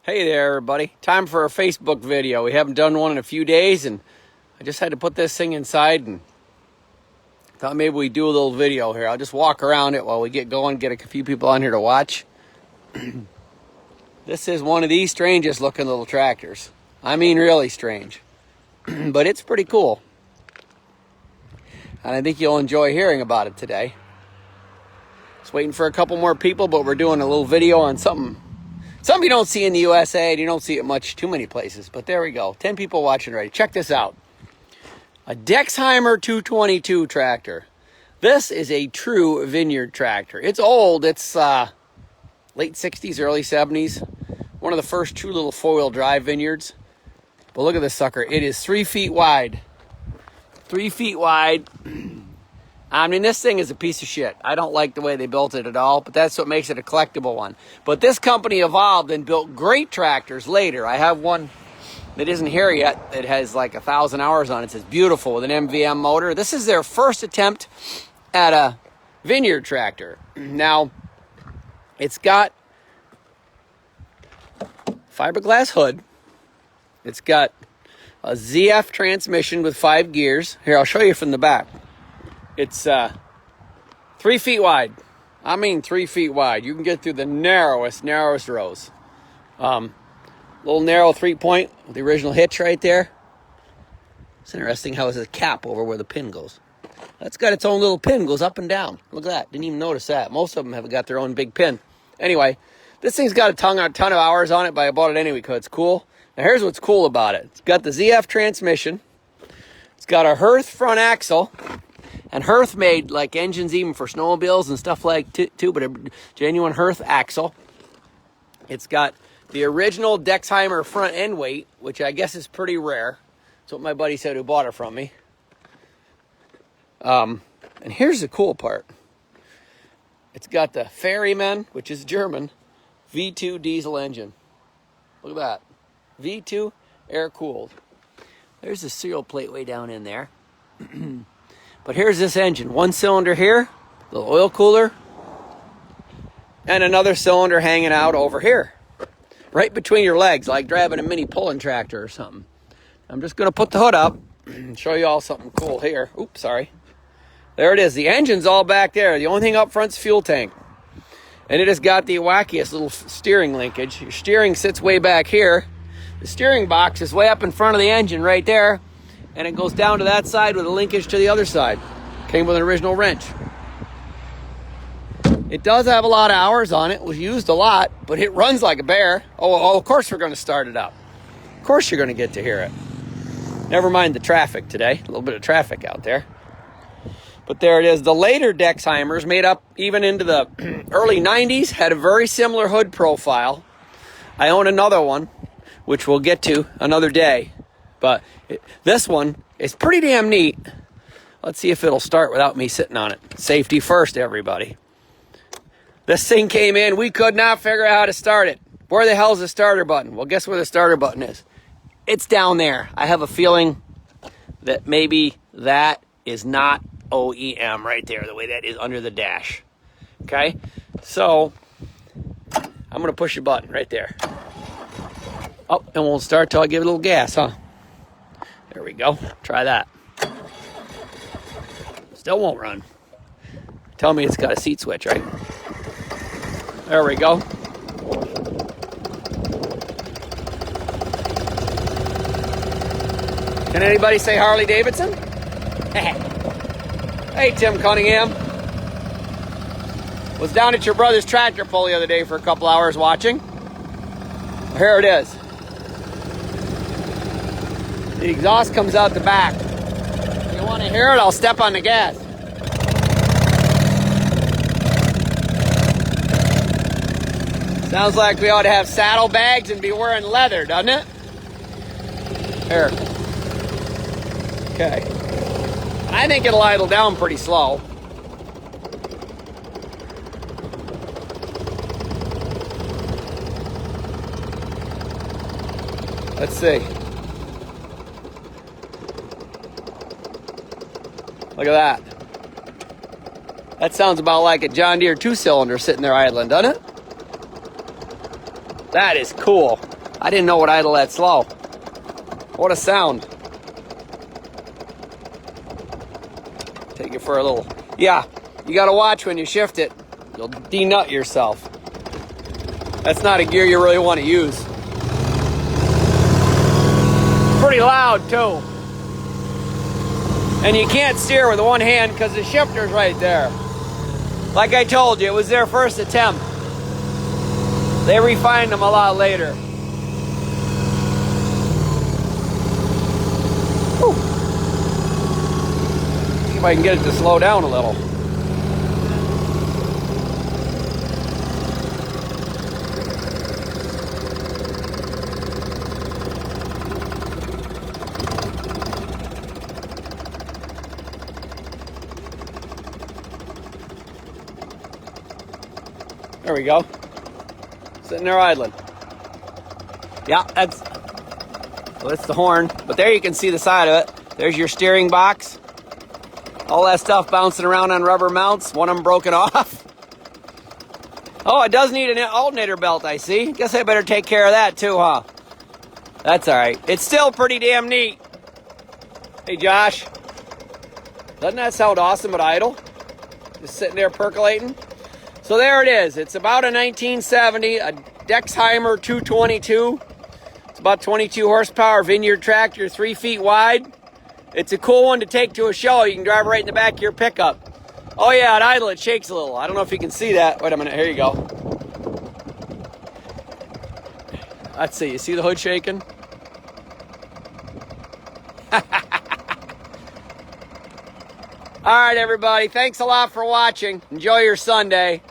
Hey there, everybody. Time for a Facebook video. We haven't done one in a few days, and I just had to put this thing inside and thought maybe we'd do a little video here. I'll just walk around it while we get going, get a few people on here to watch. This is one of the strangest looking little tractors. I mean, really strange. But it's pretty cool. And I think you'll enjoy hearing about it today. Just waiting for a couple more people, but we're doing a little video on something you don't see in the USA, and you don't see it too many places. But there we go. 10 people watching already. Check this out. A Dexheimer 222 tractor. This is a true vineyard tractor. It's old. It's late 60s, early 70s. One of the first true little four-wheel drive vineyards. But look at this sucker. It is 3 feet wide. 3 feet wide. I mean, this thing is a piece of shit. I don't like the way they built it at all, but that's what makes it a collectible one. But this company evolved and built great tractors later. I have one that isn't here yet. It has like 1,000 hours on it. It's beautiful with an MVM motor. This is their first attempt at a vineyard tractor. Now, it's got fiberglass hood. It's got a ZF transmission with 5 gears. Here, I'll show you from the back. It's 3 feet wide. I mean 3 feet wide. You can get through the narrowest rows. Little narrow 3-point with the original hitch right there. It's interesting how it's a cap over where the pin goes. That's got its own little pin, goes up and down. Look at that. Didn't even notice that. Most of them have got their own big pin. Anyway, this thing's got a ton of hours on it, but I bought it anyway because it's cool. Now here's what's cool about it. It's got the ZF transmission. It's got a Hearth front axle. And Hearth made like engines even for snowmobiles and stuff like too, but a genuine Hearth axle. It's got the original Dexheimer front end weight, which I guess is pretty rare. That's what my buddy said who bought it from me. And here's the cool part. It's got the Ferryman, which is German, V2 diesel engine. Look at that. V2 air-cooled. There's the serial plate way down in there. But here's this engine. 1 cylinder here, little oil cooler, and another cylinder hanging out over here. Right between your legs, like driving a mini pulling tractor or something. I'm just going to put the hood up and show you all something cool here. Oops, sorry. There it is. The engine's all back there. The only thing up front's fuel tank. And it has got the wackiest little steering linkage. Your steering sits way back here. The steering box is way up in front of the engine right there. And it goes down to that side with a linkage to the other side. Came with an original wrench. It does have a lot of hours on it. It was used a lot, but it runs like a bear. Oh, of course we're going to start it up. Of course you're going to get to hear it. Never mind the traffic today. A little bit of traffic out there. But there it is. The later Dexheimers, made up even into the early 90s, had a very similar hood profile. I own another one, which we'll get to another day. But this one is pretty damn neat. Let's see if it'll start without me sitting on it. Safety first, everybody. This thing came in. We could not figure out how to start it. Where the hell's the starter button? Well, guess where the starter button is? It's down there. I have a feeling that maybe that is not OEM right there, the way that is under the dash. Okay? So, I'm going to push a button right there. Oh, and won't start till I give it a little gas, huh? There we go. Try that. Still won't run. Tell me it's got a seat switch, right? There we go. Can anybody say Harley Davidson? Hey, Tim Cunningham. Was down at your brother's tractor pull the other day for a couple hours watching. Here it is. The exhaust comes out the back. If you want to hear it, I'll step on the gas. Sounds like we ought to have saddlebags and be wearing leather, doesn't it? Here. Okay. I think it'll idle down pretty slow. Let's see. Look at that. That sounds about like a John Deere 2-cylinder sitting there idling, doesn't it? That is cool. I didn't know it would idle that slow. What a sound. Take it for a little. Yeah, you got to watch when you shift it. You'll de-nut yourself. That's not a gear you really want to use. Pretty loud too. And you can't steer with one hand because the shifter's right there. Like I told you, it was their first attempt. They refined them a lot later. Whew. See if I can get it to slow down a little. There we go. Sitting there idling. Yeah, that's the horn. But there you can see the side of it. There's your steering box. All that stuff bouncing around on rubber mounts. One of them broken off. Oh, it does need an alternator belt, I see. Guess I better take care of that too, huh? That's all right. It's still pretty damn neat. Hey, Josh. Doesn't that sound awesome at idle? Just sitting there percolating. So there it is. It's about a 1970, a Dexheimer 222. It's about 22 horsepower vineyard tractor, 3 feet wide. It's a cool one to take to a show. You can drive right in the back of your pickup. Oh yeah, at idle it shakes a little. I don't know if you can see that. Wait a minute, here you go. Let's see, you see the hood shaking? All right, everybody. Thanks a lot for watching. Enjoy your Sunday.